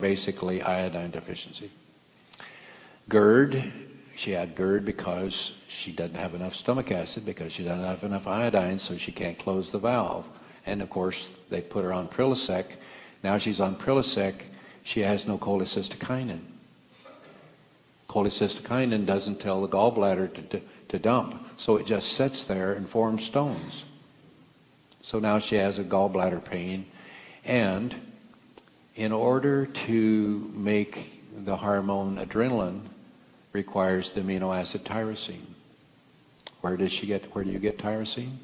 basically iodine deficiency. GERD, she had GERD because she doesn't have enough stomach acid, because she doesn't have enough iodine, so she can't close the valve. And of course, they put her on Prilosec. Now she's on Prilosec, she has no cholecystokinin. Cholecystokinin doesn't tell the gallbladder to dump, so it just sits there and forms stones. So now she has a gallbladder pain, and in order to make the hormone adrenaline requires the amino acid tyrosine. Where do you get tyrosine?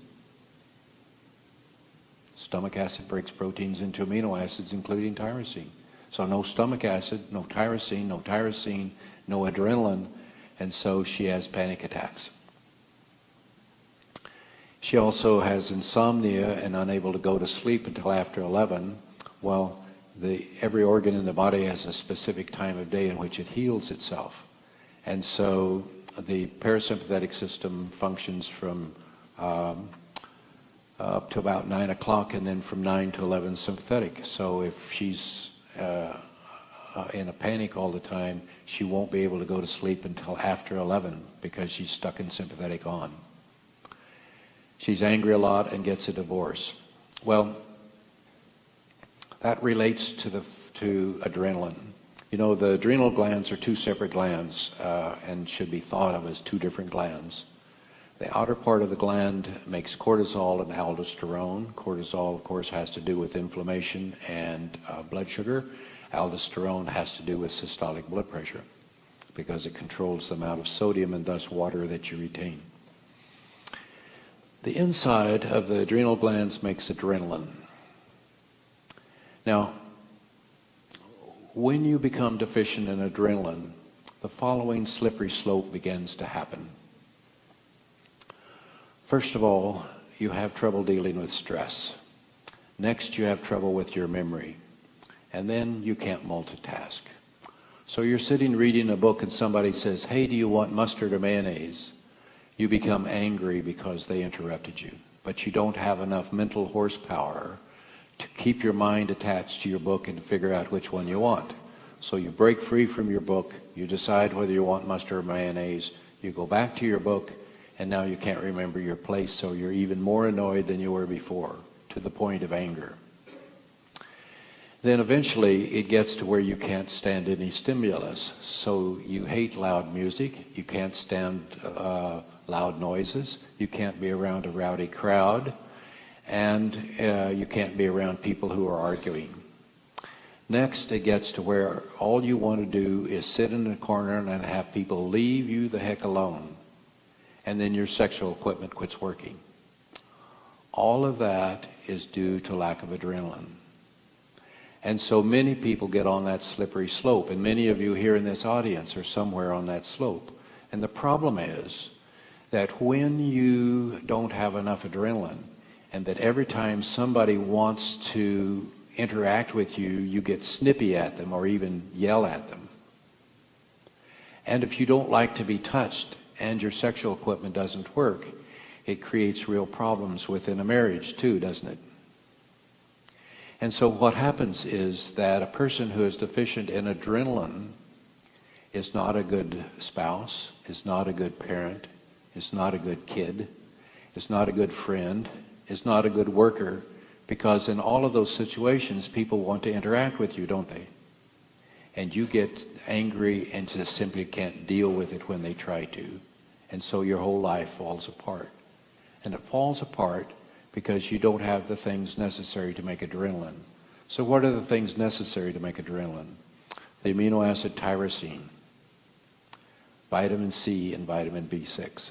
Stomach acid breaks proteins into amino acids, including tyrosine. So no stomach acid, no tyrosine, no adrenaline, and so she has panic attacks. She also has insomnia and unable to go to sleep until after 11. Well, every organ in the body has a specific time of day in which it heals itself. And so the parasympathetic system functions from up to about 9 o'clock, and then from 9 to 11 sympathetic. So if she's in a panic all the time, she won't be able to go to sleep until after 11 because she's stuck in sympathetic on. She's angry a lot and gets a divorce. Well, that relates to adrenaline. You know, the adrenal glands are two separate glands and should be thought of as two different glands. The outer part of the gland makes cortisol and aldosterone. Cortisol, of course, has to do with inflammation and blood sugar. Aldosterone has to do with systolic blood pressure because it controls the amount of sodium and thus water that you retain. The inside of the adrenal glands makes adrenaline. Now, when you become deficient in adrenaline, the following slippery slope begins to happen. First of all, you have trouble dealing with stress. Next, you have trouble with your memory. And then you can't multitask. So you're sitting reading a book and somebody says, "Hey, do you want mustard or mayonnaise?" You become angry because they interrupted you. But you don't have enough mental horsepower to keep your mind attached to your book and to figure out which one you want. So you break free from your book, you decide whether you want mustard or mayonnaise, you go back to your book, and now you can't remember your place, so you're even more annoyed than you were before, to the point of anger. Then eventually it gets to where you can't stand any stimulus. So you hate loud music, you can't stand loud noises, you can't be around a rowdy crowd, and you can't be around people who are arguing. Next, it gets to where all you want to do is sit in a corner and have people leave you the heck alone. And then your sexual equipment quits working. All of that is due to lack of adrenaline. And so many people get on that slippery slope, and many of you here in this audience are somewhere on that slope. And the problem is that when you don't have enough adrenaline, and that every time somebody wants to interact with you, you get snippy at them or even yell at them. And if you don't like to be touched and your sexual equipment doesn't work, it creates real problems within a marriage too, doesn't it? And so what happens is that a person who is deficient in adrenaline is not a good spouse, is not a good parent, is not a good kid, is not a good friend, is not a good worker, because in all of those situations, people want to interact with you, don't they? And you get angry and just simply can't deal with it when they try to. And so your whole life falls apart. And it falls apart because you don't have the things necessary to make adrenaline. So what are the things necessary to make adrenaline? The amino acid tyrosine, vitamin C, and vitamin B6.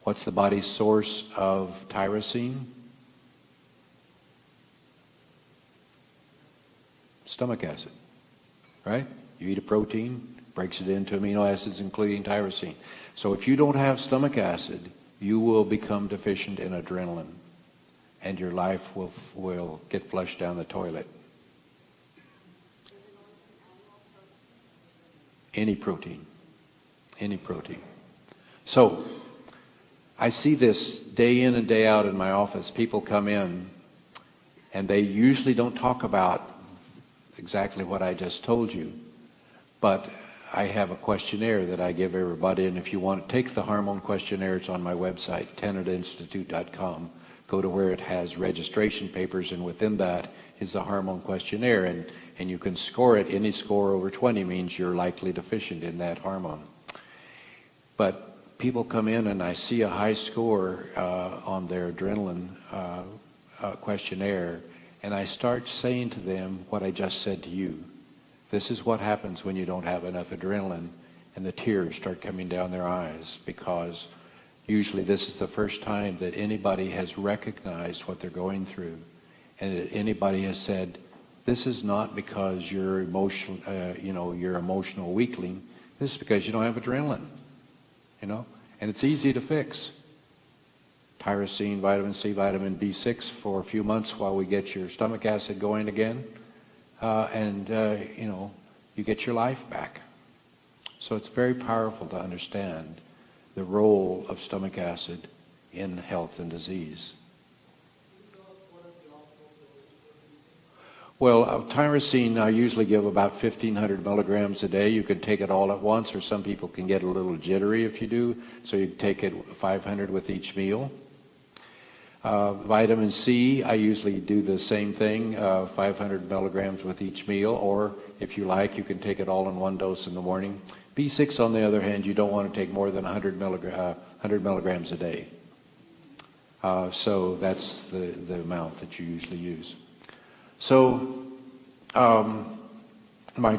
What's the body's source of tyrosine? Stomach acid, right? You eat a protein, breaks it into amino acids, including tyrosine. So if you don't have stomach acid, you will become deficient in adrenaline, and your life will get flushed down the toilet. Any protein. So I see this day in and day out in my office. People come in, and they usually don't talk about exactly what I just told you. But I have a questionnaire that I give everybody, and if you want to take the hormone questionnaire, it's on my website, tenantinstitute.com. Go to where it has registration papers, and within that is the hormone questionnaire, and you can score it. Any score over 20 means you're likely deficient in that hormone. But people come in and I see a high score on their adrenaline questionnaire, and I start saying to them what I just said to you. This is what happens when you don't have enough adrenaline, and the tears start coming down their eyes, because usually this is the first time that anybody has recognized what they're going through, and that anybody has said, this is not because you're emotional, you're emotional weakling. This is because you don't have adrenaline, and it's easy to fix. Tyrosine, vitamin C, vitamin B6 for a few months while we get your stomach acid going again. You get your life back. So it's very powerful to understand the role of stomach acid in health and disease. Well, tyrosine, I usually give about 1,500 milligrams a day. You can take it all at once, or some people can get a little jittery if you do, so you take it 500 with each meal. Vitamin C, I usually do the same thing, 500 milligrams with each meal, or if you like, you can take it all in one dose in the morning. B6, on the other hand, you don't want to take more than 100 milligrams a day. So that's the amount that you usually use. So my